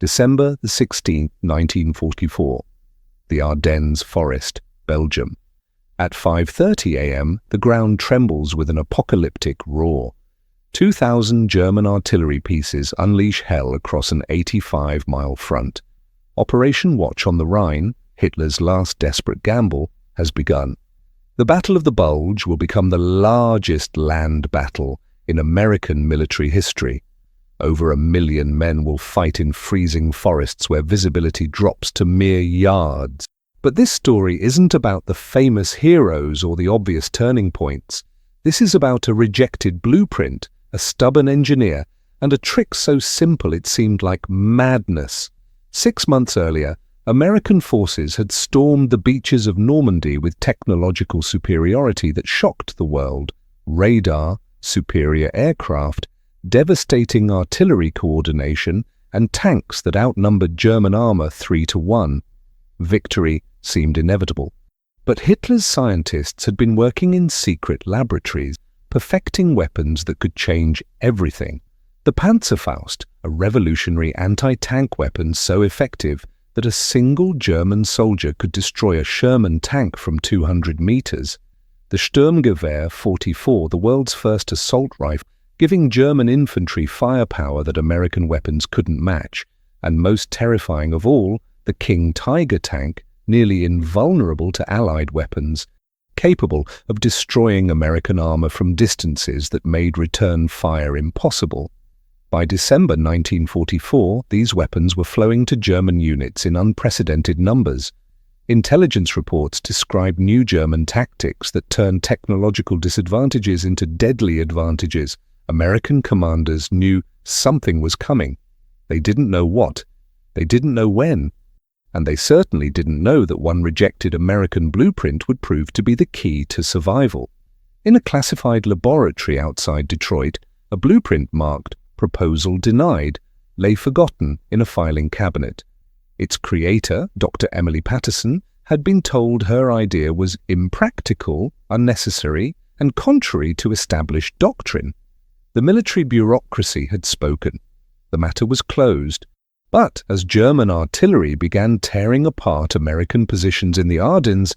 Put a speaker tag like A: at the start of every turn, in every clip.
A: December the 16th, 1944. The Ardennes Forest, Belgium. At 5:30 a.m., the ground trembles with an apocalyptic roar. 2,000 German artillery pieces unleash hell across an 85-mile front. Operation Watch on the Rhine, Hitler's last desperate gamble, has begun. The Battle of the Bulge will become the largest land battle in American military history. Over 1 million men will fight in freezing forests where visibility drops to mere yards. But this story isn't about the famous heroes or the obvious turning points. This is about a rejected blueprint, a stubborn engineer, and a trick so simple it seemed like madness. 6 months earlier, American forces had stormed the beaches of Normandy with technological superiority that shocked the world. Radar, superior aircraft, devastating artillery coordination, and tanks that outnumbered German armor 3-1. Victory seemed inevitable. But Hitler's scientists had been working in secret laboratories, perfecting weapons that could change everything. The Panzerfaust, a revolutionary anti-tank weapon so effective that a single German soldier could destroy a Sherman tank from 200 meters. The Sturmgewehr 44, the world's first assault rifle, giving German infantry firepower that American weapons couldn't match, and most terrifying of all, the King Tiger tank, nearly invulnerable to Allied weapons, capable of destroying American armor from distances that made return fire impossible. By December 1944, these weapons were flowing to German units in unprecedented numbers. Intelligence reports described new German tactics that turned technological disadvantages into deadly advantages. American commanders knew something was coming. They didn't know what. They didn't know when. And they certainly didn't know that one rejected American blueprint would prove to be the key to survival. In a classified laboratory outside Detroit, a blueprint marked "Proposal Denied" lay forgotten in a filing cabinet. Its creator, Dr. Emily Patterson, had been told her idea was impractical, unnecessary, and contrary to established doctrine. The military bureaucracy had spoken. The matter was closed. But as German artillery began tearing apart American positions in the Ardennes,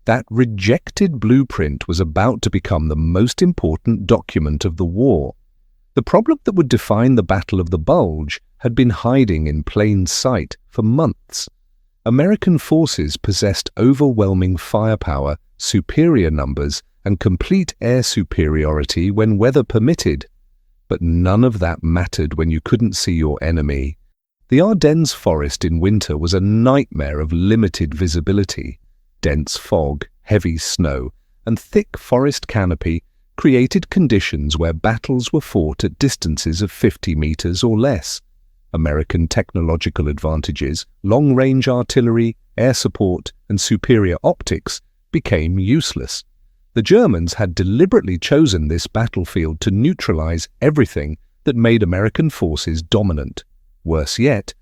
A: that rejected blueprint was about to become the most important document of the war. The problem that would define the Battle of the Bulge had been hiding in plain sight for months. American forces possessed overwhelming firepower, superior numbers, and complete air superiority when weather permitted. But none of that mattered when you couldn't see your enemy. The Ardennes Forest in winter was a nightmare of limited visibility. Dense fog, heavy snow, and thick forest canopy created conditions where battles were fought at distances of 50 meters or less. American technological advantages, long-range artillery, air support, and superior optics became useless. The Germans had deliberately chosen this battlefield to neutralize everything that made American forces dominant. Worse yet,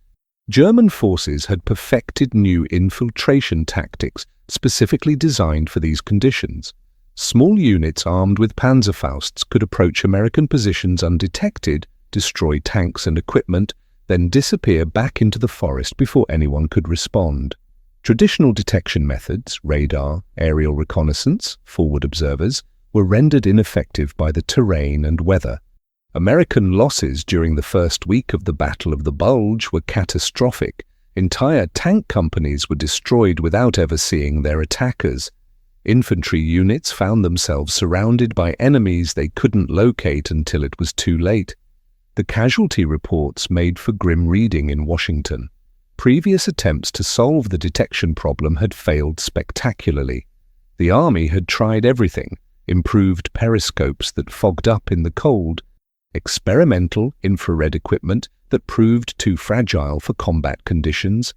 A: German forces had perfected new infiltration tactics specifically designed for these conditions. Small units armed with Panzerfausts could approach American positions undetected, destroy tanks and equipment, then disappear back into the forest before anyone could respond. Traditional detection methods, radar, aerial reconnaissance, forward observers, were rendered ineffective by the terrain and weather. American losses during the first week of the Battle of the Bulge were catastrophic. Entire tank companies were destroyed without ever seeing their attackers. Infantry units found themselves surrounded by enemies they couldn't locate until it was too late. The casualty reports made for grim reading in Washington. Previous attempts to solve the detection problem had failed spectacularly. The Army had tried everything: improved periscopes that fogged up in the cold, experimental infrared equipment that proved too fragile for combat conditions,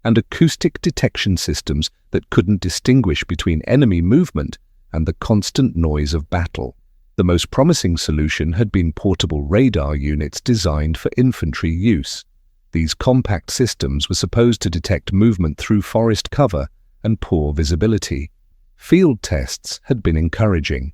A: and acoustic detection systems that couldn't distinguish between enemy movement and the constant noise of battle. The most promising solution had been portable radar units designed for infantry use. These compact systems were supposed to detect movement through forest cover and poor visibility. Field tests had been encouraging.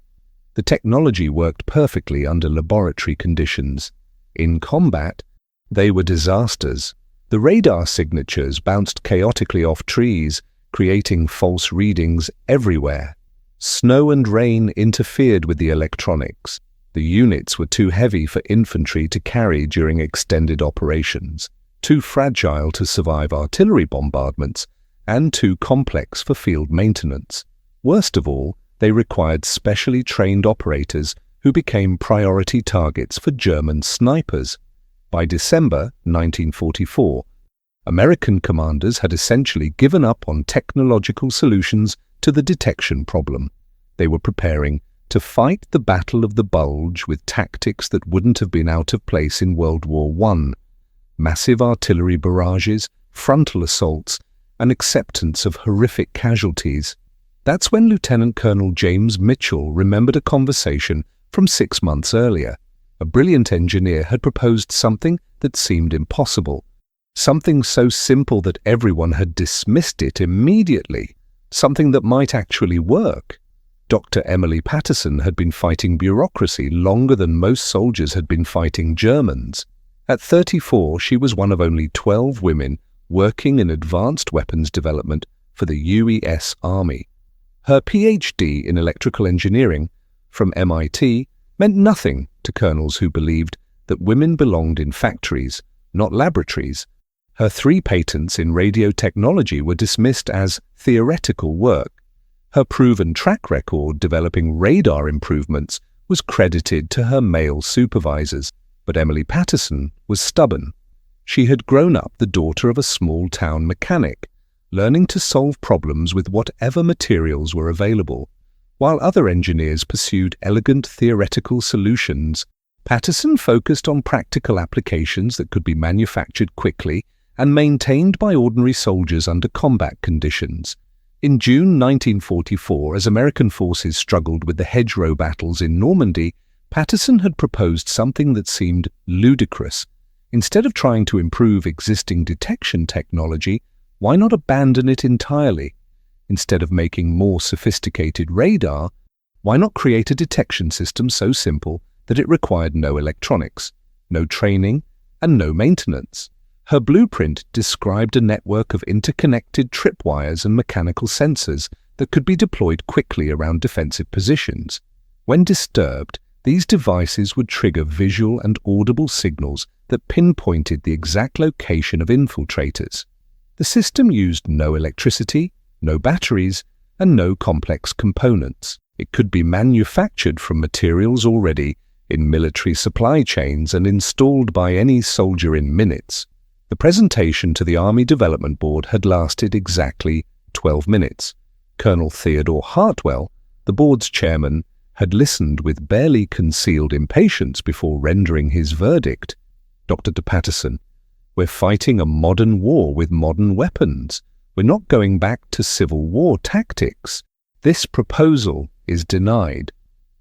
A: The technology worked perfectly under laboratory conditions. In combat, they were disasters. The radar signatures bounced chaotically off trees, creating false readings everywhere. Snow and rain interfered with the electronics. The units were too heavy for infantry to carry during extended operations, too fragile to survive artillery bombardments, and too complex for field maintenance. Worst of all, they required specially trained operators who became priority targets for German snipers. By December 1944, American commanders had essentially given up on technological solutions to the detection problem. They were preparing to fight the Battle of the Bulge with tactics that wouldn't have been out of place in World War I. Massive artillery barrages, frontal assaults, and acceptance of horrific casualties. That's when Lieutenant Colonel James Mitchell remembered a conversation from 6 months earlier. A brilliant engineer had proposed something that seemed impossible. Something so simple that everyone had dismissed it immediately. Something that might actually work. Dr. Emily Patterson had been fighting bureaucracy longer than most soldiers had been fighting Germans. At 34, she was one of only 12 women working in advanced weapons development for the US Army. Her PhD in electrical engineering from MIT meant nothing to colonels who believed that women belonged in factories, not laboratories. Her 3 patents in radio technology were dismissed as theoretical work. Her proven track record developing radar improvements was credited to her male supervisors, but Emily Patterson was stubborn. She had grown up the daughter of a small-town mechanic, learning to solve problems with whatever materials were available. While other engineers pursued elegant theoretical solutions, Patterson focused on practical applications that could be manufactured quickly and maintained by ordinary soldiers under combat conditions. In June 1944, as American forces struggled with the hedgerow battles in Normandy, Patterson had proposed something that seemed ludicrous. Instead of trying to improve existing detection technology, why not abandon it entirely? Instead of making more sophisticated radar, why not create a detection system so simple that it required no electronics, no training, and no maintenance? Her blueprint described a network of interconnected tripwires and mechanical sensors that could be deployed quickly around defensive positions. When disturbed, these devices would trigger visual and audible signals that pinpointed the exact location of infiltrators. The system used no electricity, no batteries, and no complex components. It could be manufactured from materials already in military supply chains and installed by any soldier in minutes. The presentation to the Army Development Board had lasted exactly 12 minutes. Colonel Theodore Hartwell, the board's chairman, had listened with barely concealed impatience before rendering his verdict. Dr. Patterson, we're fighting a modern war with modern weapons. We're not going back to Civil War tactics. This proposal is denied.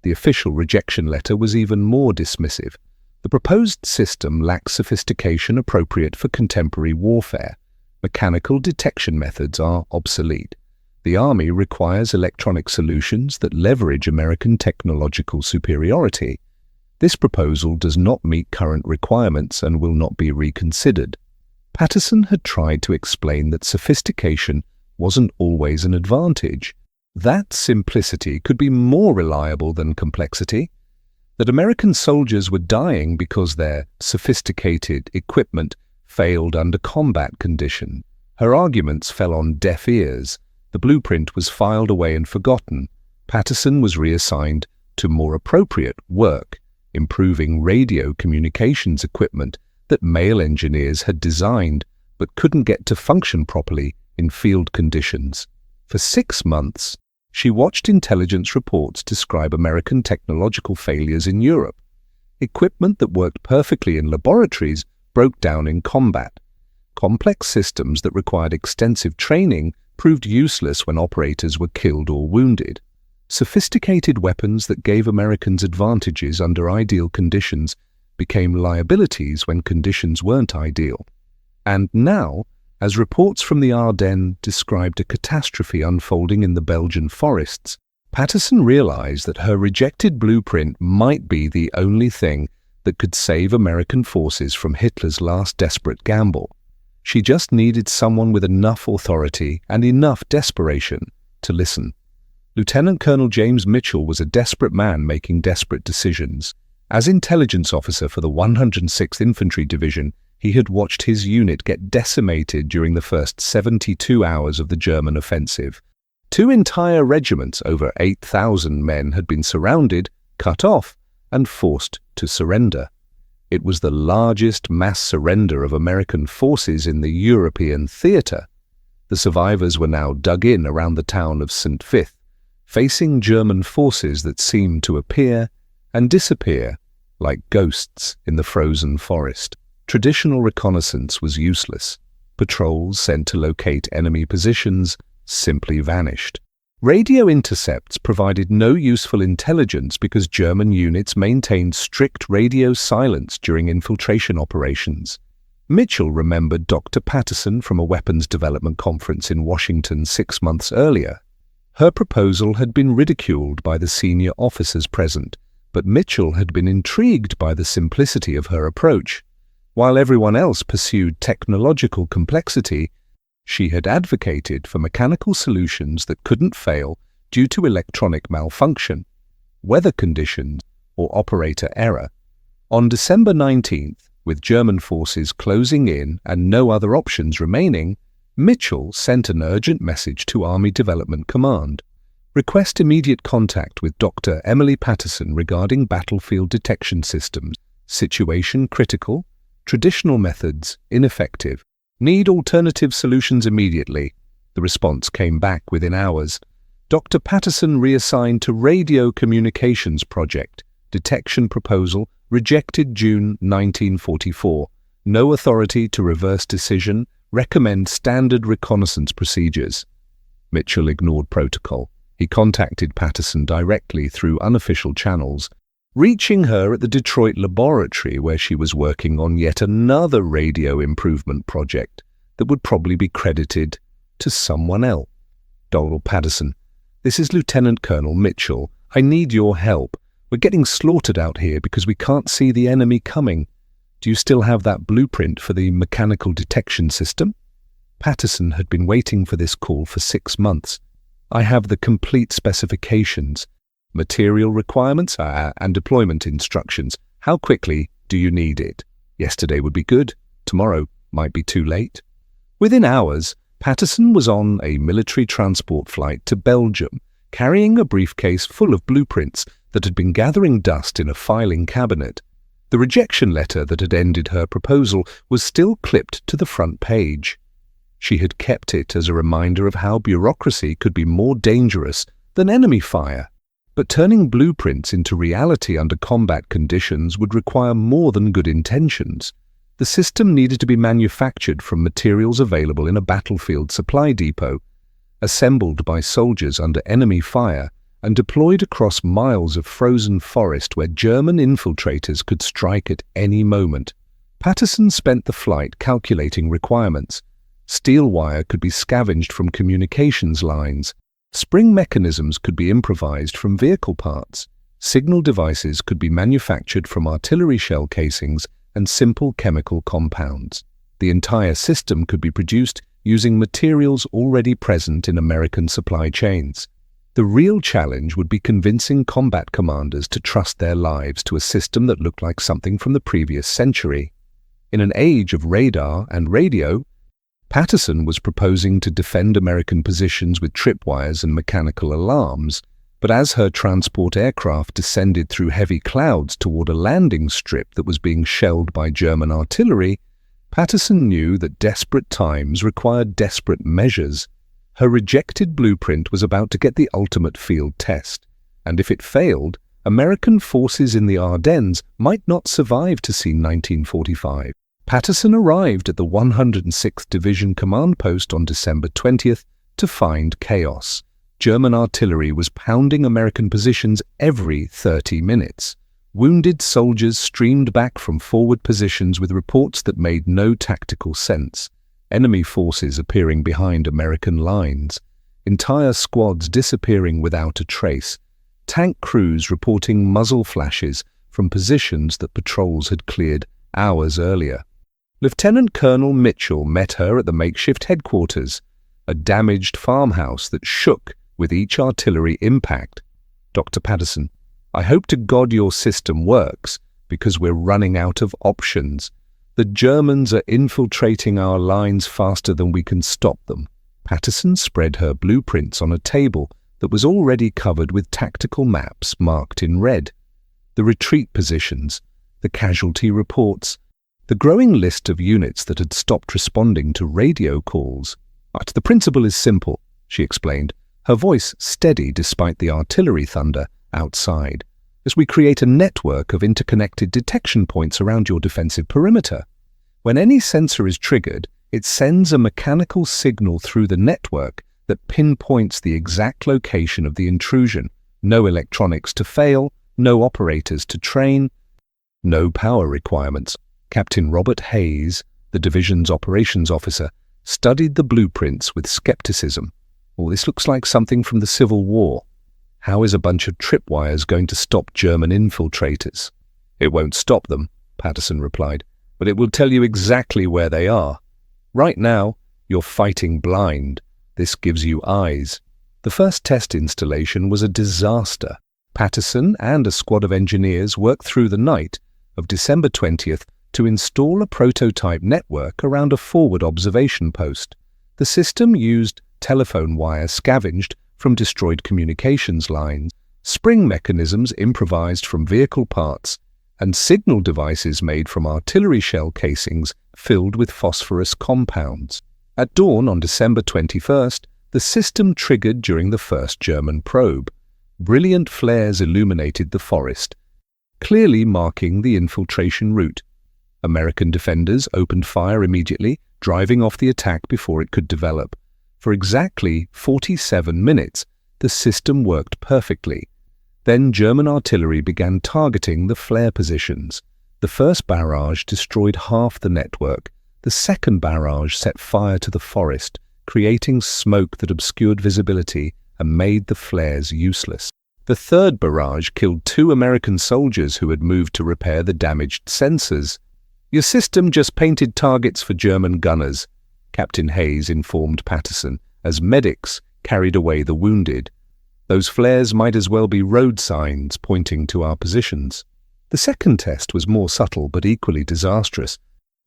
A: The official rejection letter was even more dismissive. The proposed system lacks sophistication appropriate for contemporary warfare. Mechanical detection methods are obsolete. The Army requires electronic solutions that leverage American technological superiority. This proposal does not meet current requirements and will not be reconsidered. Patterson had tried to explain that sophistication wasn't always an advantage. That simplicity could be more reliable than complexity. That American soldiers were dying because their sophisticated equipment failed under combat condition. Her arguments fell on deaf ears. The blueprint was filed away and forgotten. Patterson was reassigned to more appropriate work, improving radio communications equipment that male engineers had designed but couldn't get to function properly in field conditions. For 6 months, she watched intelligence reports describe American technological failures in Europe. Equipment that worked perfectly in laboratories broke down in combat. Complex systems that required extensive training proved useless when operators were killed or wounded. Sophisticated weapons that gave Americans advantages under ideal conditions became liabilities when conditions weren't ideal. And now, as reports from the Ardennes described a catastrophe unfolding in the Belgian forests, Patterson realized that her rejected blueprint might be the only thing that could save American forces from Hitler's last desperate gamble. She just needed someone with enough authority and enough desperation to listen. Lieutenant Colonel James Mitchell was a desperate man making desperate decisions. As intelligence officer for the 106th Infantry Division, he had watched his unit get decimated during the first 72 hours of the German offensive. 2 entire regiments, over 8,000 men, had been surrounded, cut off, and forced to surrender. It was the largest mass surrender of American forces in the European theatre. The survivors were now dug in around the town of St. Vith, facing German forces that seemed to appear and disappear like ghosts in the frozen forest. Traditional reconnaissance was useless. Patrols sent to locate enemy positions simply vanished. Radio intercepts provided no useful intelligence because German units maintained strict radio silence during infiltration operations. Mitchell remembered Dr. Patterson from a weapons development conference in Washington 6 months earlier. Her proposal had been ridiculed by the senior officers present, but Mitchell had been intrigued by the simplicity of her approach. While everyone else pursued technological complexity, she had advocated for mechanical solutions that couldn't fail due to electronic malfunction, weather conditions, or operator error. On December 19th, with German forces closing in and no other options remaining, Mitchell sent an urgent message to Army Development Command. Request immediate contact with Dr. Emily Patterson regarding battlefield detection systems. Situation critical. Traditional methods ineffective. Need alternative solutions immediately. The response came back within hours. Dr. Patterson reassigned to Radio Communications Project. Detection proposal rejected June 1944. No authority to reverse decision. Recommend standard reconnaissance procedures. Mitchell ignored protocol. He contacted Patterson directly through unofficial channels, reaching her at the Detroit laboratory where she was working on yet another radio improvement project that would probably be credited to someone else. Donald Patterson, this is Lieutenant Colonel Mitchell. I need your help. We're getting slaughtered out here because we can't see the enemy coming. Do you still have that blueprint for the mechanical detection system? Patterson had been waiting for this call for 6 months. I have the complete specifications, material requirements, and deployment instructions. How quickly do you need it? Yesterday would be good. Tomorrow might be too late. Within hours, Patterson was on a military transport flight to Belgium, carrying a briefcase full of blueprints that had been gathering dust in a filing cabinet. The rejection letter that had ended her proposal was still clipped to the front page. She had kept it as a reminder of how bureaucracy could be more dangerous than enemy fire. But turning blueprints into reality under combat conditions would require more than good intentions. The system needed to be manufactured from materials available in a battlefield supply depot, assembled by soldiers under enemy fire, and deployed across miles of frozen forest where German infiltrators could strike at any moment. Patterson spent the flight calculating requirements. Steel wire could be scavenged from communications lines. Spring mechanisms could be improvised from vehicle parts. Signal devices could be manufactured from artillery shell casings and simple chemical compounds. The entire system could be produced using materials already present in American supply chains. The real challenge would be convincing combat commanders to trust their lives to a system that looked like something from the previous century. In an age of radar and radio, Patterson was proposing to defend American positions with tripwires and mechanical alarms, but as her transport aircraft descended through heavy clouds toward a landing strip that was being shelled by German artillery, Patterson knew that desperate times required desperate measures. Her rejected blueprint was about to get the ultimate field test, and if it failed, American forces in the Ardennes might not survive to see 1945. Patterson arrived at the 106th Division command post on December 20th to find chaos. German artillery was pounding American positions every 30 minutes. Wounded soldiers streamed back from forward positions with reports that made no tactical sense. Enemy forces appearing behind American lines. Entire squads disappearing without a trace. Tank crews reporting muzzle flashes from positions that patrols had cleared hours earlier. Lieutenant Colonel Mitchell met her at the makeshift headquarters, a damaged farmhouse that shook with each artillery impact. "Dr. Patterson, I hope to God your system works, because we're running out of options. The Germans are infiltrating our lines faster than we can stop them." Patterson spread her blueprints on a table that was already covered with tactical maps marked in red. The retreat positions, the casualty reports, the growing list of units that had stopped responding to radio calls. "But the principle is simple," she explained, her voice steady despite the artillery thunder outside, "as we create a network of interconnected detection points around your defensive perimeter. When any sensor is triggered, it sends a mechanical signal through the network that pinpoints the exact location of the intrusion. No electronics to fail, no operators to train, no power requirements." Captain Robert Hayes, the division's operations officer, studied the blueprints with skepticism. "Well, this looks like something from the Civil War. How is a bunch of tripwires going to stop German infiltrators?" "It won't stop them," Patterson replied, "but it will tell you exactly where they are. Right now, you're fighting blind. This gives you eyes." The first test installation was a disaster. Patterson and a squad of engineers worked through the night of December 20th to install a prototype network around a forward observation post. The system used telephone wire scavenged from destroyed communications lines, spring mechanisms improvised from vehicle parts, and signal devices made from artillery shell casings filled with phosphorus compounds. At dawn on December 21st, the system triggered during the first German probe. Brilliant flares illuminated the forest, clearly marking the infiltration route. American defenders opened fire immediately, driving off the attack before it could develop. For exactly 47 minutes, the system worked perfectly. Then German artillery began targeting the flare positions. The first barrage destroyed half the network. The second barrage set fire to the forest, creating smoke that obscured visibility and made the flares useless. The third barrage killed 2 American soldiers who had moved to repair the damaged sensors. "Your system just painted targets for German gunners," Captain Hayes informed Patterson, as medics carried away the wounded. "Those flares might as well be road signs pointing to our positions." The second test was more subtle but equally disastrous.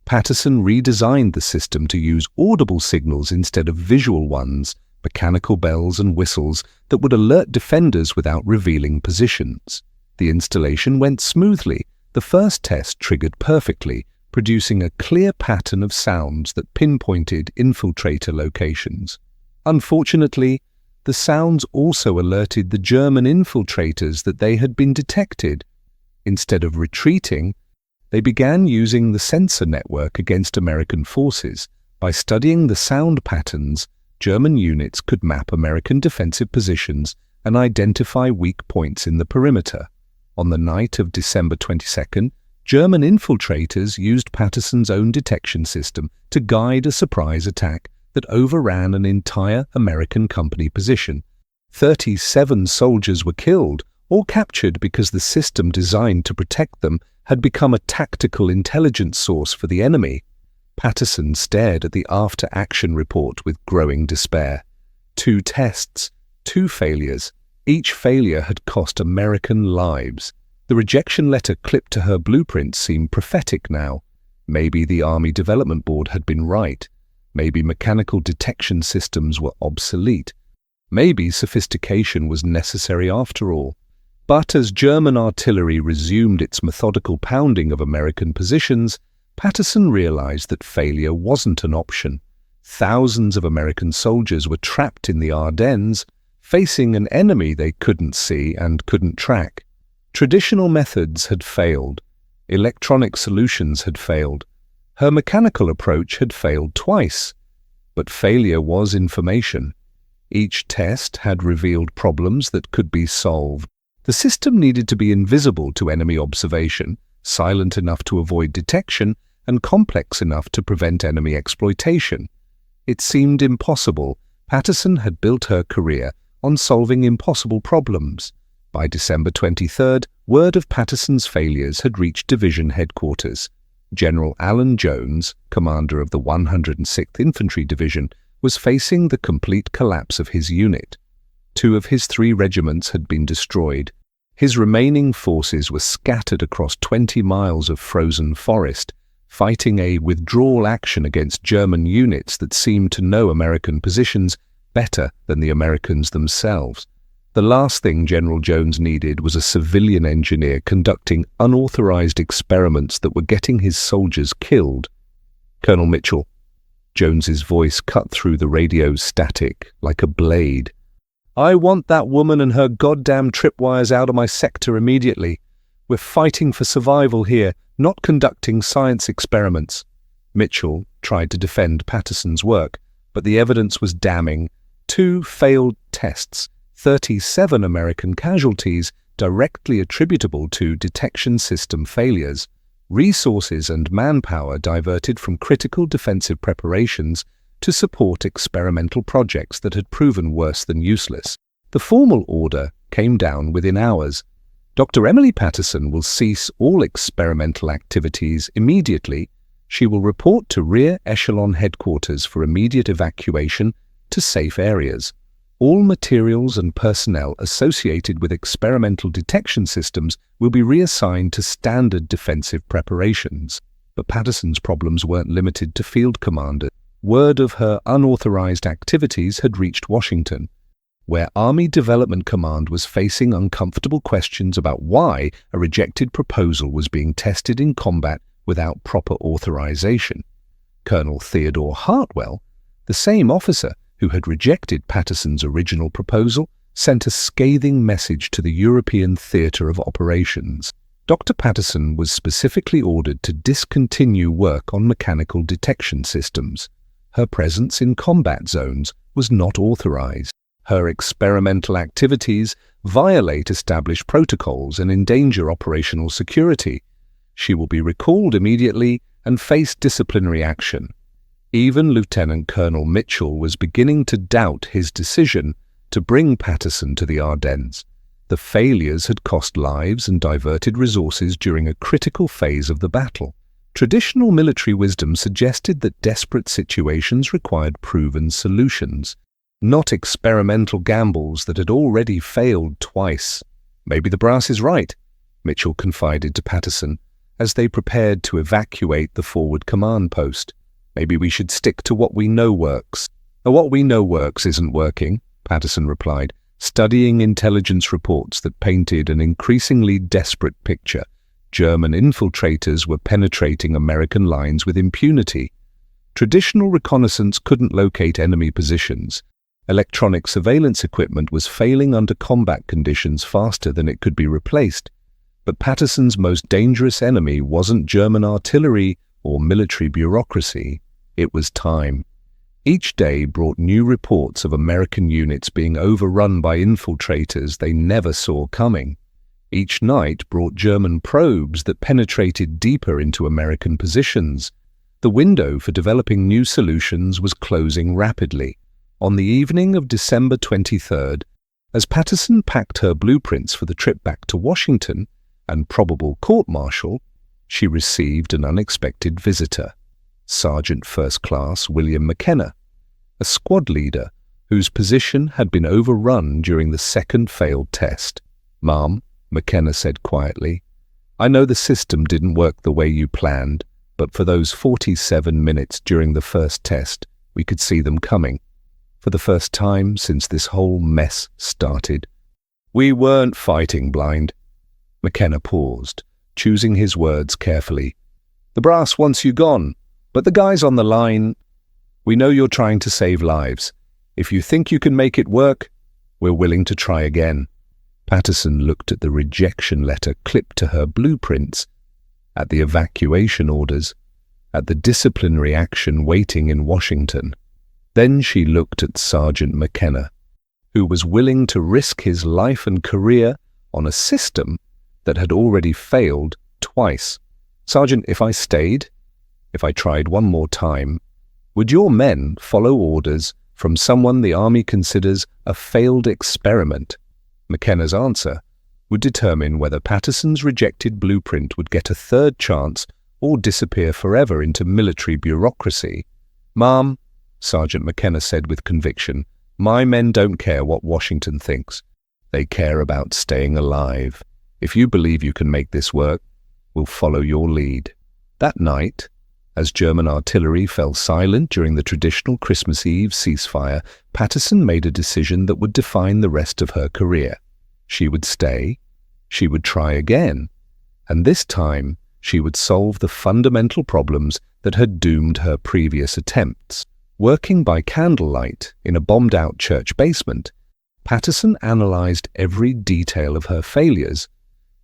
A: Patterson redesigned the system to use audible signals instead of visual ones, mechanical bells and whistles that would alert defenders without revealing positions. The installation went smoothly. The first test triggered perfectly, producing a clear pattern of sounds that pinpointed infiltrator locations. Unfortunately, the sounds also alerted the German infiltrators that they had been detected. Instead of retreating, they began using the sensor network against American forces. By studying the sound patterns, German units could map American defensive positions and identify weak points in the perimeter. On the night of December 22nd, German infiltrators used Patterson's own detection system to guide a surprise attack that overran an entire American company position. 37 soldiers were killed or captured because the system designed to protect them had become a tactical intelligence source for the enemy. Patterson stared at the after-action report with growing despair. 2 tests, 2 failures. Each failure had cost American lives. The rejection letter clipped to her blueprint seemed prophetic now. Maybe the Army Development Board had been right. Maybe mechanical detection systems were obsolete. Maybe sophistication was necessary after all. But as German artillery resumed its methodical pounding of American positions, Patterson realized that failure wasn't an option. Thousands of American soldiers were trapped in the Ardennes, facing an enemy they couldn't see and couldn't track. Traditional methods had failed. Electronic solutions had failed. Her mechanical approach had failed twice. But failure was information. Each test had revealed problems that could be solved. The system needed to be invisible to enemy observation, silent enough to avoid detection, and complex enough to prevent enemy exploitation. It seemed impossible. Patterson had built her career on solving impossible problems. By December 23rd, word of Patterson's failures had reached division headquarters. General Alan Jones, commander of the 106th Infantry Division, was facing the complete collapse of his unit. 2 of his 3 regiments had been destroyed. His remaining forces were scattered across 20 miles of frozen forest, fighting a withdrawal action against German units that seemed to know American positions better than the Americans themselves. The last thing General Jones needed was a civilian engineer conducting unauthorized experiments that were getting his soldiers killed. "Colonel Mitchell," Jones's voice cut through the radio's static like a blade. "I want that woman and her goddamn tripwires out of my sector immediately. We're fighting for survival here, not conducting science experiments." Mitchell tried to defend Patterson's work, but the evidence was damning. 2 failed tests, 37 American casualties directly attributable to detection system failures, resources and manpower diverted from critical defensive preparations to support experimental projects that had proven worse than useless. The formal order came down within hours. Dr. Emily Patterson will cease all experimental activities immediately. She will report to Rear Echelon Headquarters for immediate evacuation to safe areas. All materials and personnel associated with experimental detection systems will be reassigned to standard defensive preparations. But Patterson's problems weren't limited to field commanders. Word of her unauthorized activities had reached Washington, where Army Development Command was facing uncomfortable questions about why a rejected proposal was being tested in combat without proper authorization. Colonel Theodore Hartwell, the same officer who had rejected Patterson's original proposal, sent a scathing message to the European Theatre of Operations. Dr. Patterson was specifically ordered to discontinue work on mechanical detection systems. Her presence in combat zones was not authorized. Her experimental activities violate established protocols and endanger operational security. She will be recalled immediately and face disciplinary action. Even Lieutenant Colonel Mitchell was beginning to doubt his decision to bring Patterson to the Ardennes. The failures had cost lives and diverted resources during a critical phase of the battle. Traditional military wisdom suggested that desperate situations required proven solutions, not experimental gambles that had already failed twice. "Maybe the brass is right," Mitchell confided to Patterson as they prepared to evacuate the forward command post. "Maybe we should stick to what we know works." "What we know works isn't working," Patterson replied, studying intelligence reports that painted an increasingly desperate picture. German infiltrators were penetrating American lines with impunity. Traditional reconnaissance couldn't locate enemy positions. Electronic surveillance equipment was failing under combat conditions faster than it could be replaced. But Patterson's most dangerous enemy wasn't German artillery or military bureaucracy. It was time. Each day brought new reports of American units being overrun by infiltrators they never saw coming. Each night brought German probes that penetrated deeper into American positions. The window for developing new solutions was closing rapidly. On the evening of December 23rd, as Patterson packed her blueprints for the trip back to Washington and probable court-martial, she received an unexpected visitor, Sergeant First Class William McKenna, a squad leader whose position had been overrun during the second failed test. "Ma'am," McKenna said quietly, "I know the system didn't work the way you planned, but for those 47 minutes during the first test, we could see them coming. For the first time since this whole mess started. We weren't fighting blind." McKenna paused, choosing his words carefully. "The brass wants you gone, but the guys on the line, we know you're trying to save lives. If you think you can make it work, we're willing to try again." Patterson looked at the rejection letter clipped to her blueprints, at the evacuation orders, at the disciplinary action waiting in Washington. Then she looked at Sergeant McKenna, who was willing to risk his life and career on a system that had already failed twice. "Sergeant, if I stayed, if I tried one more time, would your men follow orders from someone the Army considers a failed experiment?" McKenna's answer would determine whether Patterson's rejected blueprint would get a third chance or disappear forever into military bureaucracy. "Ma'am," Sergeant McKenna said with conviction, "my men don't care what Washington thinks. They care about staying alive. If you believe you can make this work, we'll follow your lead." That night, as German artillery fell silent during the traditional Christmas Eve ceasefire, Patterson made a decision that would define the rest of her career. She would stay, she would try again, and this time she would solve the fundamental problems that had doomed her previous attempts. Working by candlelight in a bombed-out church basement, Patterson analyzed every detail of her failures.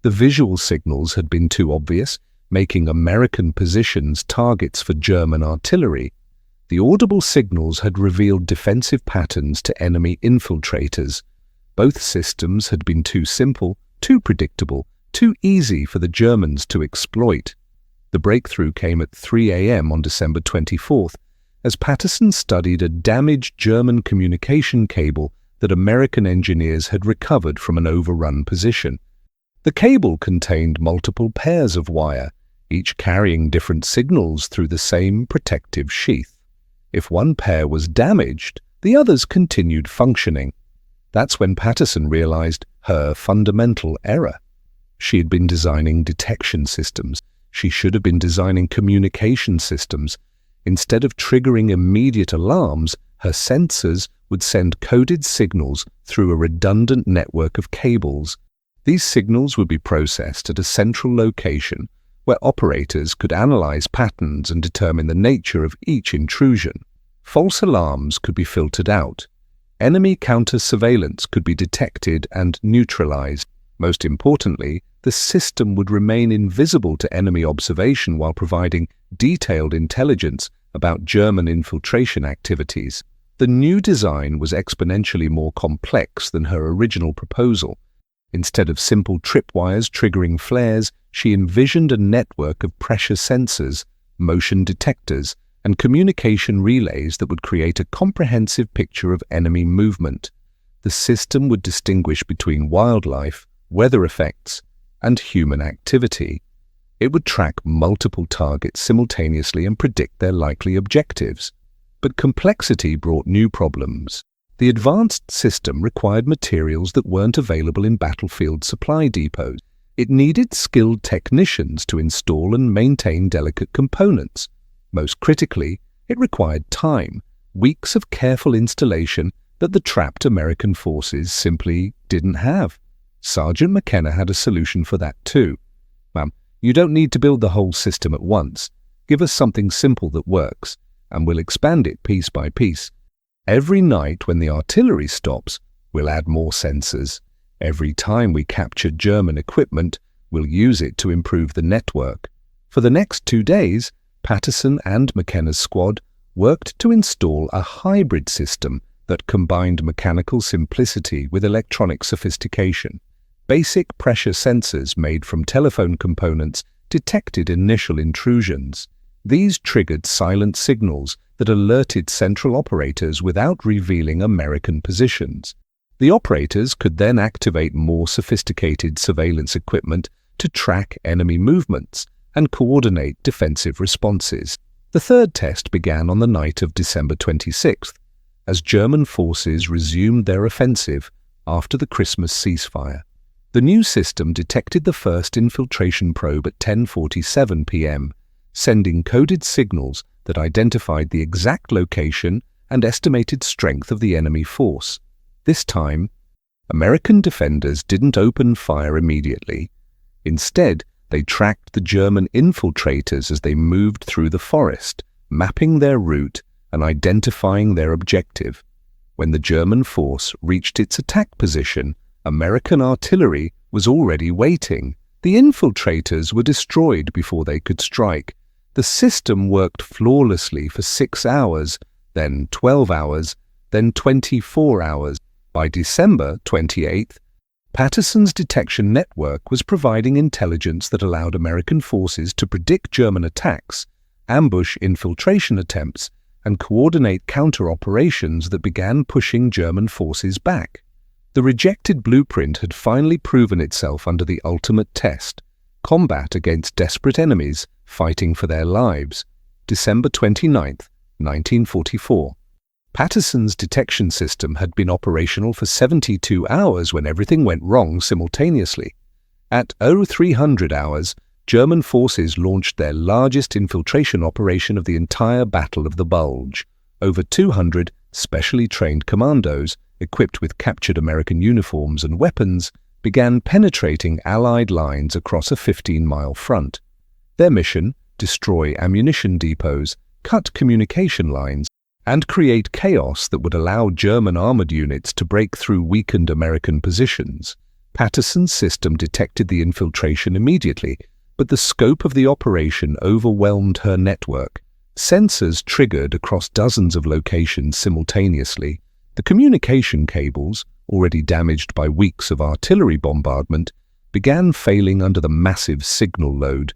A: The visual signals had been too obvious, making American positions targets for German artillery. The audible signals had revealed defensive patterns to enemy infiltrators. Both systems had been too simple, too predictable, too easy for the Germans to exploit. The breakthrough came at 3 a.m. on December 24th, as Patterson studied a damaged German communication cable that American engineers had recovered from an overrun position. The cable contained multiple pairs of wire, each carrying different signals through the same protective sheath. If one pair was damaged, the others continued functioning. That's when Patterson realized her fundamental error. She had been designing detection systems. She should have been designing communication systems. Instead of triggering immediate alarms, her sensors would send coded signals through a redundant network of cables. These signals would be processed at a central location where operators could analyze patterns and determine the nature of each intrusion. False alarms could be filtered out. Enemy counter-surveillance could be detected and neutralized. Most importantly, the system would remain invisible to enemy observation while providing detailed intelligence about German infiltration activities. The new design was exponentially more complex than her original proposal. Instead of simple tripwires triggering flares, she envisioned a network of pressure sensors, motion detectors, and communication relays that would create a comprehensive picture of enemy movement. The system would distinguish between wildlife, weather effects, and human activity. It would track multiple targets simultaneously and predict their likely objectives. But complexity brought new problems. The advanced system required materials that weren't available in battlefield supply depots. It needed skilled technicians to install and maintain delicate components. Most critically, it required time, weeks of careful installation that the trapped American forces simply didn't have. Sergeant McKenna had a solution for that too. "Ma'am, you don't need to build the whole system at once. Give us something simple that works, and we'll expand it piece by piece. Every night when the artillery stops, we'll add more sensors. Every time we capture German equipment, we'll use it to improve the network." For the next 2 days, Patterson and McKenna's squad worked to install a hybrid system that combined mechanical simplicity with electronic sophistication. Basic pressure sensors made from telephone components detected initial intrusions. These triggered silent signals that alerted central operators without revealing American positions. The operators could then activate more sophisticated surveillance equipment to track enemy movements and coordinate defensive responses. The third test began on the night of December 26th, as German forces resumed their offensive after the Christmas ceasefire. The new system detected the first infiltration probe at 10:47 p.m., sending coded signals that identified the exact location and estimated strength of the enemy force. This time, American defenders didn't open fire immediately. Instead, they tracked the German infiltrators as they moved through the forest, mapping their route and identifying their objective. When the German force reached its attack position, American artillery was already waiting. The infiltrators were destroyed before they could strike. The system worked flawlessly for 6 hours, then 12 hours, then 24 hours. By December 28th, Patterson's detection network was providing intelligence that allowed American forces to predict German attacks, ambush infiltration attempts, and coordinate counter-operations that began pushing German forces back. The rejected blueprint had finally proven itself under the ultimate test. combat against desperate enemies fighting for their lives. December 29, 1944. Patterson's detection system had been operational for 72 hours when everything went wrong simultaneously. At 0300 hours, German forces launched their largest infiltration operation of the entire Battle of the Bulge. Over 200 specially trained commandos, equipped with captured American uniforms and weapons, began penetrating Allied lines across a 15-mile front. Their mission: destroy ammunition depots, cut communication lines, and create chaos that would allow German armored units to break through weakened American positions. Patterson's system detected the infiltration immediately, but the scope of the operation overwhelmed her network. Sensors triggered across dozens of locations simultaneously. The communication cables, already damaged by weeks of artillery bombardment, began failing under the massive signal load.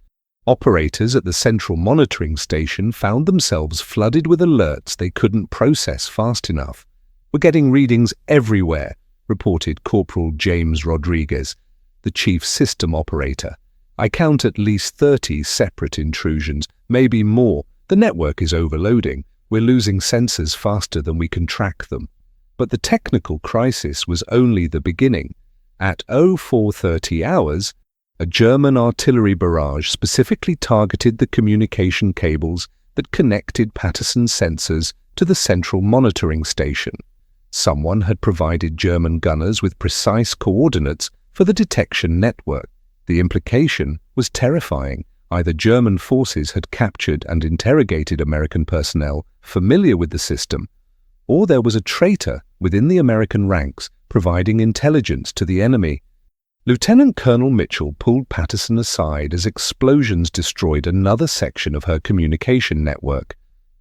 A: Operators at the central monitoring station found themselves flooded with alerts they couldn't process fast enough. "We're getting readings everywhere," reported Corporal James Rodriguez, the chief system operator. "I count at least 30 separate intrusions, maybe more. The network is overloading. We're losing sensors faster than we can track them." But the technical crisis was only the beginning. At 0430 hours, a German artillery barrage specifically targeted the communication cables that connected Patterson's sensors to the central monitoring station. Someone had provided German gunners with precise coordinates for the detection network. The implication was terrifying. Either German forces had captured and interrogated American personnel familiar with the system, or there was a traitor within the American ranks providing intelligence to the enemy. Lieutenant Colonel Mitchell pulled Patterson aside as explosions destroyed another section of her communication network.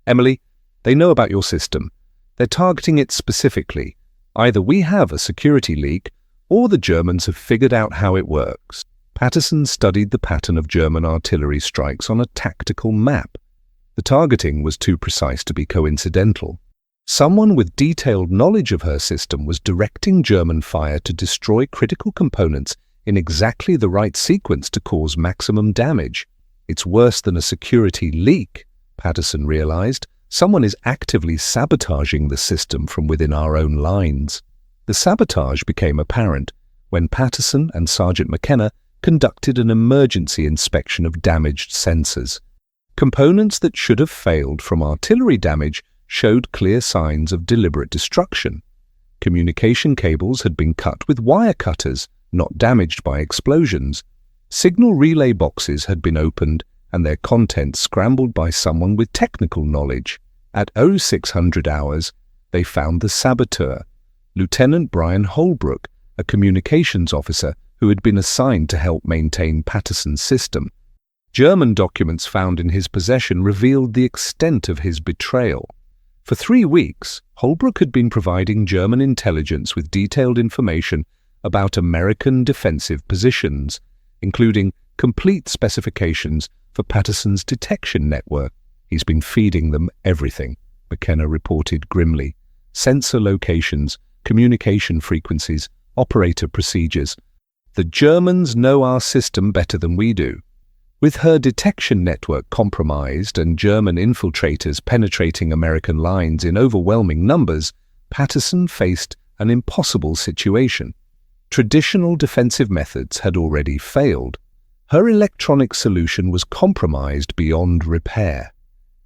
A: "Emily, they know about your system. They're targeting it specifically. Either we have a security leak, or the Germans have figured out how it works." Patterson studied the pattern of German artillery strikes on a tactical map. The targeting was too precise to be coincidental. Someone with detailed knowledge of her system was directing German fire to destroy critical components in exactly the right sequence to cause maximum damage. "It's worse than a security leak," Patterson realized. "Someone is actively sabotaging the system from within our own lines." The sabotage became apparent when Patterson and Sergeant McKenna conducted an emergency inspection of damaged sensors. Components that should have failed from artillery damage showed clear signs of deliberate destruction. Communication cables had been cut with wire cutters, not damaged by explosions. Signal relay boxes had been opened and their contents scrambled by someone with technical knowledge. At 0600 hours, they found the saboteur, Lieutenant Brian Holbrook, a communications officer who had been assigned to help maintain Patterson's system. German documents found in his possession revealed the extent of his betrayal. For 3 weeks, Holbrook had been providing German intelligence with detailed information about American defensive positions, including complete specifications for Patterson's detection network. "He's been feeding them everything," McKenna reported grimly. "Sensor locations, communication frequencies, operator procedures. The Germans know our system better than we do." With her detection network compromised and German infiltrators penetrating American lines in overwhelming numbers, Patterson faced an impossible situation. Traditional defensive methods had already failed. Her electronic solution was compromised beyond repair,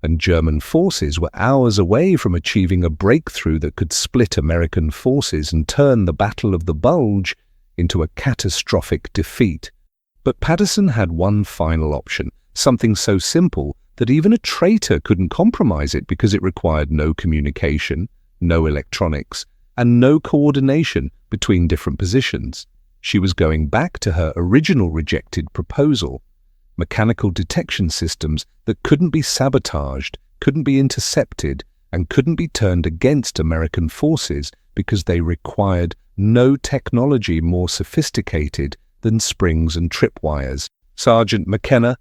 A: and German forces were hours away from achieving a breakthrough that could split American forces and turn the Battle of the Bulge into a catastrophic defeat. But Patterson had one final option, something so simple that even a traitor couldn't compromise it because it required no communication, no electronics, and no coordination between different positions. She was going back to her original rejected proposal: mechanical detection systems that couldn't be sabotaged, couldn't be intercepted, and couldn't be turned against American forces because they required no technology more sophisticated than springs and tripwires. "Sergeant McKenna,"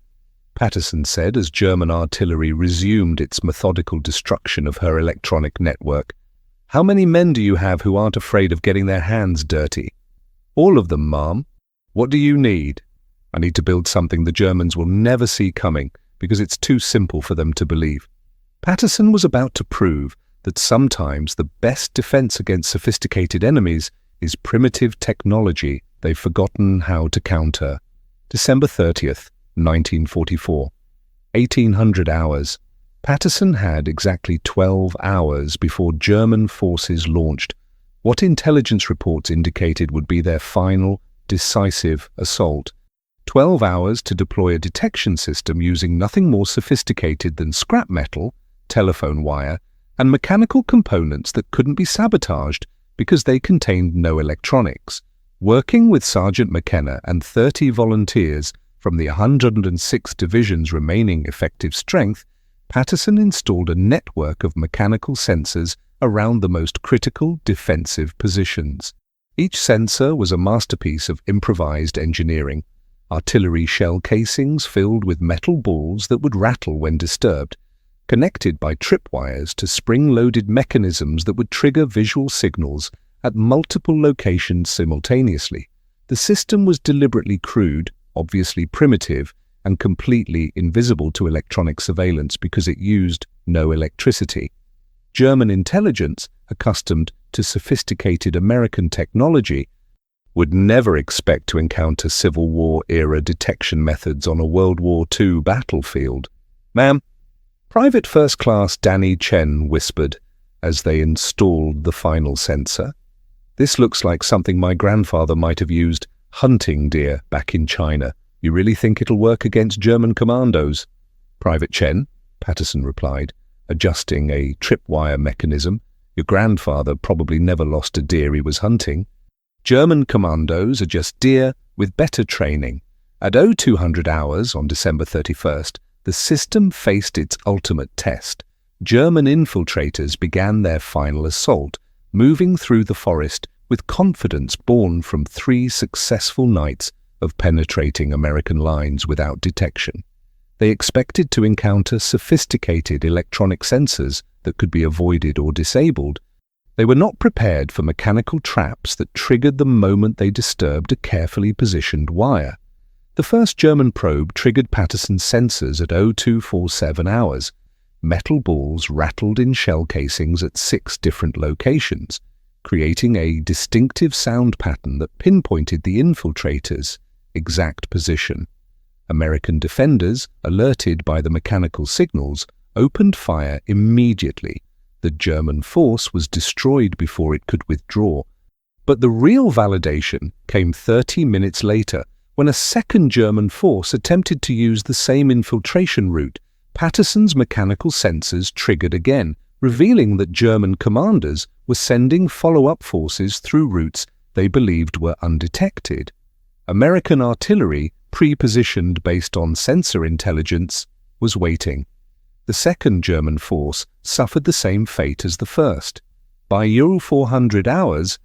A: Patterson said as German artillery resumed its methodical destruction of her electronic network, "how many men do you have who aren't afraid of getting their hands dirty?" "All of them, ma'am." "What do you need?" I need to build something the Germans will never see coming because it's too simple for them to believe. Patterson was about to prove that sometimes the best defense against sophisticated enemies is primitive technology they've forgotten how to counter. December 30th, 1944. 1800 hours. Patterson had exactly 12 hours before German forces launched what intelligence reports indicated would be their final, decisive assault. 12 hours to deploy a detection system using nothing more sophisticated than scrap metal, telephone wire, and mechanical components that couldn't be sabotaged because they contained no electronics. Working with Sergeant McKenna and 30 volunteers from the 106 division's remaining effective strength, Patterson installed a network of mechanical sensors around the most critical defensive positions. Each sensor was a masterpiece of improvised engineering. Artillery shell casings filled with metal balls that would rattle when disturbed, connected by tripwires to spring-loaded mechanisms that would trigger visual signals at multiple locations simultaneously. The system was deliberately crude, obviously primitive, and completely invisible to electronic surveillance because it used no electricity. German intelligence, accustomed to sophisticated American technology, would never expect to encounter Civil War-era detection methods on a World War II battlefield. "Ma'am," Private First Class Danny Chen whispered as they installed the final sensor. "This looks like something my grandfather might have used hunting deer back in China. You really think it'll work against German commandos?" "Private Chen," Patterson replied, adjusting a tripwire mechanism. "Your grandfather probably never lost a deer he was hunting. German commandos are just deer with better training." At 0200 hours on December 31st, the system faced its ultimate test. German infiltrators began their final assault, moving through the forest with confidence born from 3 successful nights of penetrating American lines without detection. They expected to encounter sophisticated electronic sensors that could be avoided or disabled. They were not prepared for mechanical traps that triggered the moment they disturbed a carefully positioned wire. The first German probe triggered Patterson's sensors at 0247 hours. Metal balls rattled in shell casings at 6 different locations, creating a distinctive sound pattern that pinpointed the infiltrators' exact position. American defenders, alerted by the mechanical signals, opened fire immediately. The German force was destroyed before it could withdraw. But the real validation came 30 minutes later, when a second German force attempted to use the same infiltration route. Patterson's mechanical sensors triggered again, revealing that German commanders were sending follow-up forces through routes they believed were undetected. American artillery, pre-positioned based on sensor intelligence, was waiting. The second German force suffered the same fate as the first. By 0400 hours,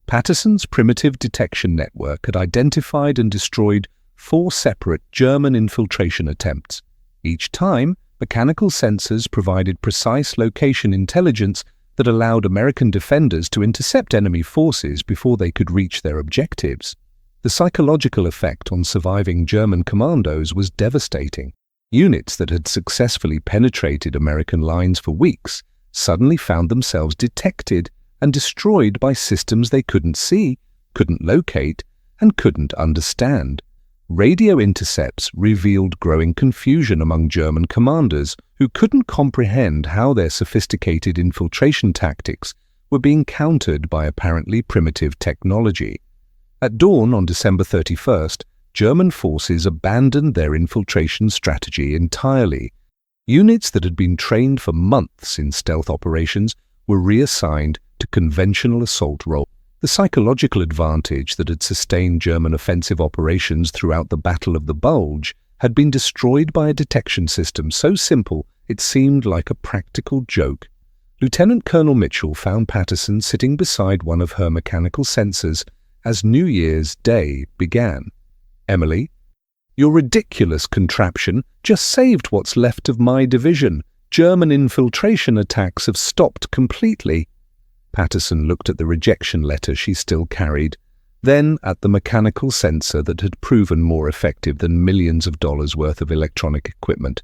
A: Patterson's primitive detection network had identified and destroyed 4 separate German infiltration attempts. Each time, mechanical sensors provided precise location intelligence that allowed American defenders to intercept enemy forces before they could reach their objectives. The psychological effect on surviving German commandos was devastating. Units that had successfully penetrated American lines for weeks suddenly found themselves detected and destroyed by systems they couldn't see, couldn't locate, and couldn't understand. Radio intercepts revealed growing confusion among German commanders who couldn't comprehend how their sophisticated infiltration tactics were being countered by apparently primitive technology. At dawn on December 31st, German forces abandoned their infiltration strategy entirely. Units that had been trained for months in stealth operations were reassigned to conventional assault roles. The psychological advantage that had sustained German offensive operations throughout the Battle of the Bulge had been destroyed by a detection system so simple it seemed like a practical joke. Lieutenant Colonel Mitchell found Patterson sitting beside one of her mechanical sensors as New Year's Day began. "Emily, your ridiculous contraption just saved what's left of my division. German infiltration attacks have stopped completely." Patterson looked at the rejection letter she still carried. then at the mechanical sensor that had proven more effective than millions of dollars worth of electronic equipment.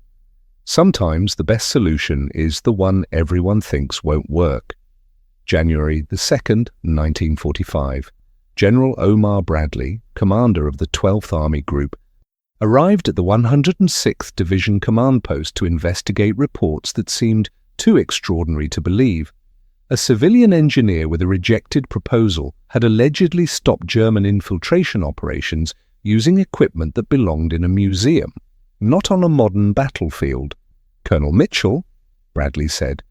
A: Sometimes the best solution is the one everyone thinks won't work. January the 2nd, 1945. General Omar Bradley, commander of the 12th Army Group, arrived at the 106th Division command post to investigate reports that seemed too extraordinary to believe. A civilian engineer with a rejected proposal had allegedly stopped German infiltration operations using equipment that belonged in a museum, not on a modern battlefield. Colonel Mitchell, Bradley said,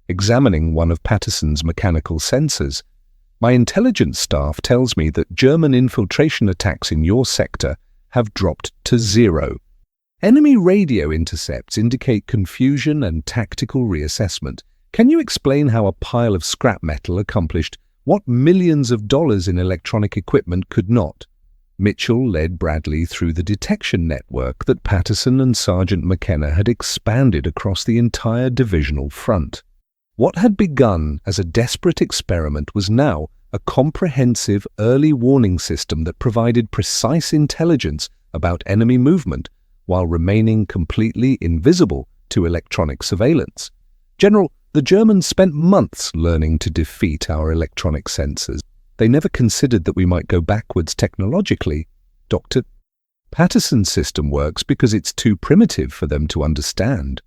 A: examining one of Patterson's mechanical sensors, "My intelligence staff tells me that German infiltration attacks in your sector have dropped to 0. Enemy radio intercepts indicate confusion and tactical reassessment. Can you explain how a pile of scrap metal accomplished what millions of dollars in electronic equipment could not?" Mitchell led Bradley through the detection network that Patterson and Sergeant McKenna had expanded across the entire divisional front. What had begun as a desperate experiment was now a comprehensive early warning system that provided precise intelligence about enemy movement while remaining completely invisible to electronic surveillance. "General, the Germans spent months learning to defeat our electronic sensors. They never considered that we might go backwards technologically. Dr. Patterson's system works because it's too primitive for them to understand."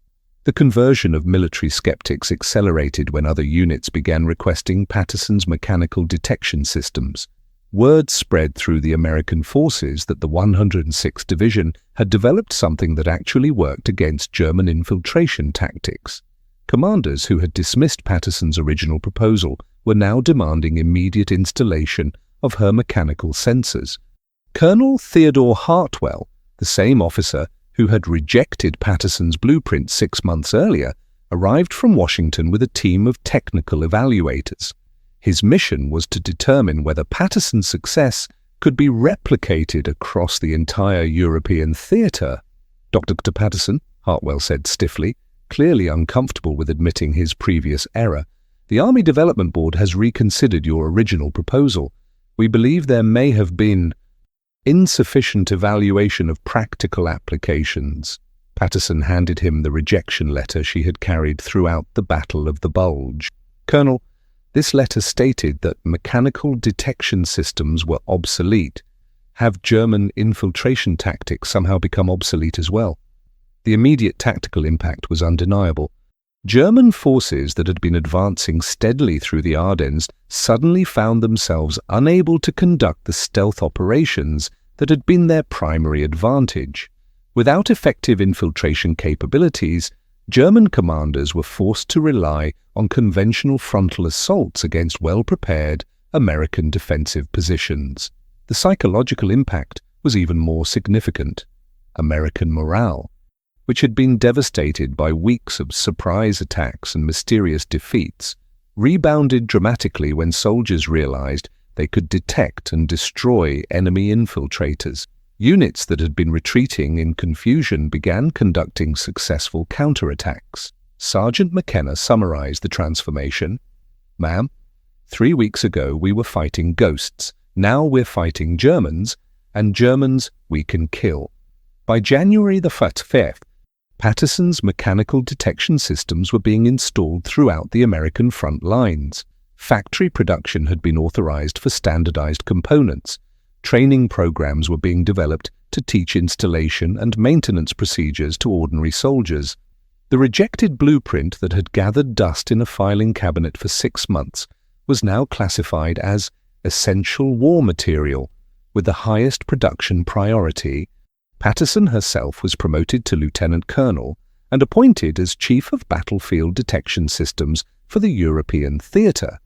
A: The conversion of military skeptics accelerated when other units began requesting Patterson's mechanical detection systems. Word spread through the American forces that the 106th Division had developed something that actually worked against German infiltration tactics. Commanders who had dismissed Patterson's original proposal were now demanding immediate installation of her mechanical sensors. Colonel Theodore Hartwell, the same officer who had rejected Patterson's blueprint 6 months earlier, arrived from Washington with a team of technical evaluators. His mission was to determine whether Patterson's success could be replicated across the entire European theater. "Dr. Patterson," Hartwell said stiffly, clearly uncomfortable with admitting his previous error, "the Army Development Board has reconsidered your original proposal. We believe there may have been insufficient evaluation of practical applications." Patterson handed him the rejection letter she had carried throughout the Battle of the Bulge. "Colonel, this letter stated that mechanical detection systems were obsolete. Have German infiltration tactics somehow become obsolete as well?" The immediate tactical impact was undeniable. German forces that had been advancing steadily through the Ardennes suddenly found themselves unable to conduct the stealth operations that had been their primary advantage. Without effective infiltration capabilities, German commanders were forced to rely on conventional frontal assaults against well-prepared American defensive positions. The psychological impact was even more significant. American morale, which had been devastated by weeks of surprise attacks and mysterious defeats, rebounded dramatically when soldiers realized they could detect and destroy enemy infiltrators. Units that had been retreating in confusion began conducting successful counterattacks. Sergeant McKenna summarized the transformation. "Ma'am, 3 weeks ago we were fighting ghosts. Now we're fighting Germans, and Germans we can kill." By January the 5th, Patterson's mechanical detection systems were being installed throughout the American front lines. Factory production had been authorized for standardized components. Training programs were being developed to teach installation and maintenance procedures to ordinary soldiers. The rejected blueprint that had gathered dust in a filing cabinet for 6 months was now classified as essential war material, with the highest production priority. Patterson herself was promoted to lieutenant colonel and appointed as chief of battlefield detection systems for the European theater.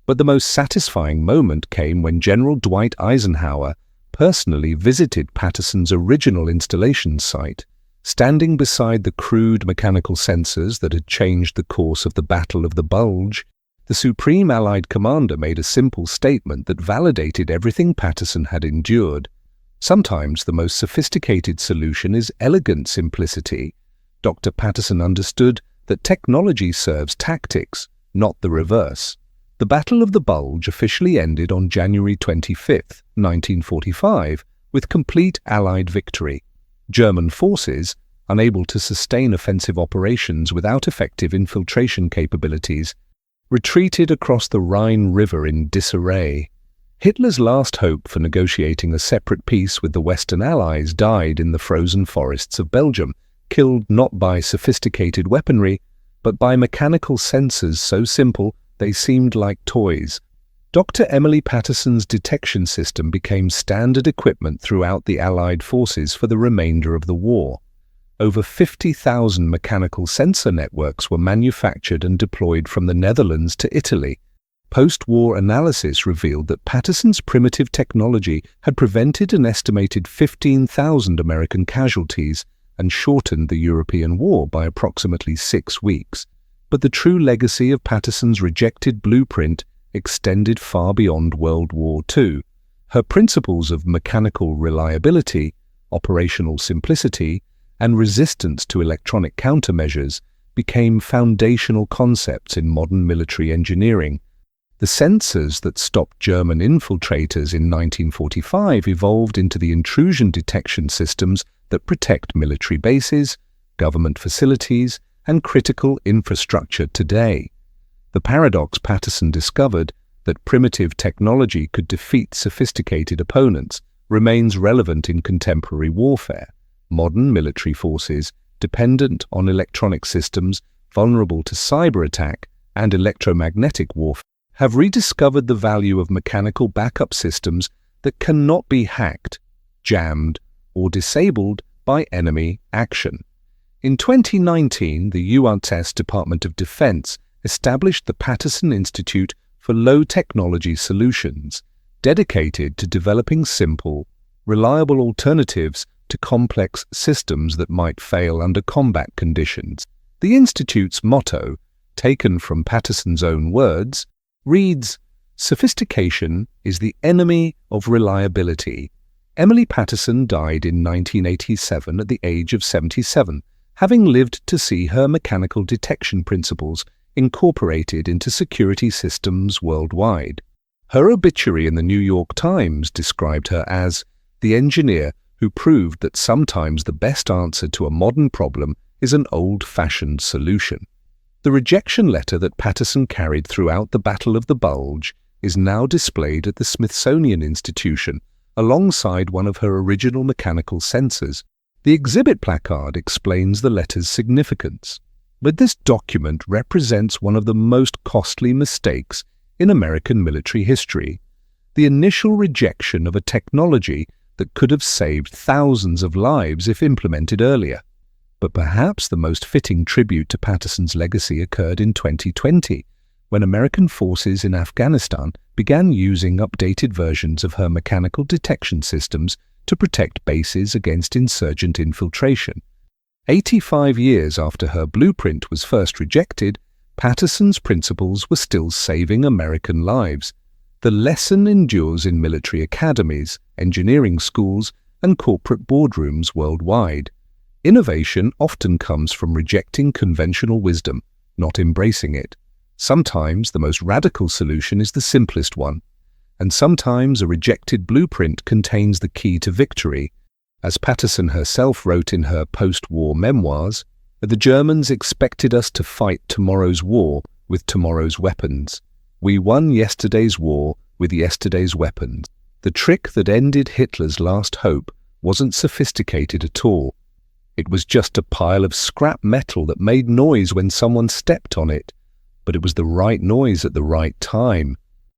A: But the most satisfying moment came when General Dwight Eisenhower personally visited Patterson's original installation site. Standing beside the crude mechanical sensors that had changed the course of the Battle of the Bulge, the Supreme Allied Commander made a simple statement that validated everything Patterson had endured. Sometimes the most sophisticated solution is elegant simplicity. Dr. Patterson understood that technology serves tactics, not the reverse. The Battle of the Bulge officially ended on January 25, 1945, with complete Allied victory. German forces, unable to sustain offensive operations without effective infiltration capabilities, retreated across the Rhine River in disarray. Hitler's last hope for negotiating a separate peace with the Western Allies died in the frozen forests of Belgium, killed not by sophisticated weaponry, but by mechanical sensors so simple they seemed like toys. Dr. Emily Patterson's detection system became standard equipment throughout the Allied forces for the remainder of the war. Over 50,000 mechanical sensor networks were manufactured and deployed from the Netherlands to Italy. Post-war analysis revealed that Patterson's primitive technology had prevented an estimated 15,000 American casualties and shortened the European war by approximately 6 weeks. But the true legacy of Patterson's rejected blueprint extended far beyond World War II. Her principles of mechanical reliability, operational simplicity, and resistance to electronic countermeasures became foundational concepts in modern military engineering. The sensors that stopped German infiltrators in 1945 evolved into the intrusion detection systems that protect military bases, government facilities, and critical infrastructure today. The paradox Patterson discovered, that primitive technology could defeat sophisticated opponents, remains relevant in contemporary warfare. Modern military forces, dependent on electronic systems, vulnerable to cyber attack and electromagnetic warfare, have rediscovered the value of mechanical backup systems that cannot be hacked, jammed, or disabled by enemy action. In 2019, the U.S. Department of Defense established the Patterson Institute for Low-Technology Solutions, dedicated to developing simple, reliable alternatives to complex systems that might fail under combat conditions. The Institute's motto, taken from Patterson's own words, reads, "Sophistication is the enemy of reliability." Emily Patterson died in 1987 at the age of 77, having lived to see her mechanical detection principles incorporated into security systems worldwide. Her obituary in the New York Times described her as the engineer who proved that sometimes the best answer to a modern problem is an old-fashioned solution. The rejection letter that Patterson carried throughout the Battle of the Bulge is now displayed at the Smithsonian Institution alongside one of her original mechanical sensors. The exhibit placard explains the letter's significance, but this document represents one of the most costly mistakes in American military history: the initial rejection of a technology that could have saved thousands of lives if implemented earlier. But perhaps the most fitting tribute to Patterson's legacy occurred in 2020, when American forces in Afghanistan began using updated versions of her mechanical detection systems to protect bases against insurgent infiltration. 85 years after her blueprint was first rejected, Patterson's principles were still saving American lives. The lesson endures in military academies, engineering schools, and corporate boardrooms worldwide. Innovation often comes from rejecting conventional wisdom, not embracing it. Sometimes the most radical solution is the simplest one, and sometimes a rejected blueprint contains the key to victory. As Patterson herself wrote in her post-war memoirs, "The Germans expected us to fight tomorrow's war with tomorrow's weapons. We won yesterday's war with yesterday's weapons." The trick that ended Hitler's last hope wasn't sophisticated at all. It was just a pile of scrap metal that made noise when someone stepped on it, but it was the right noise at the right time.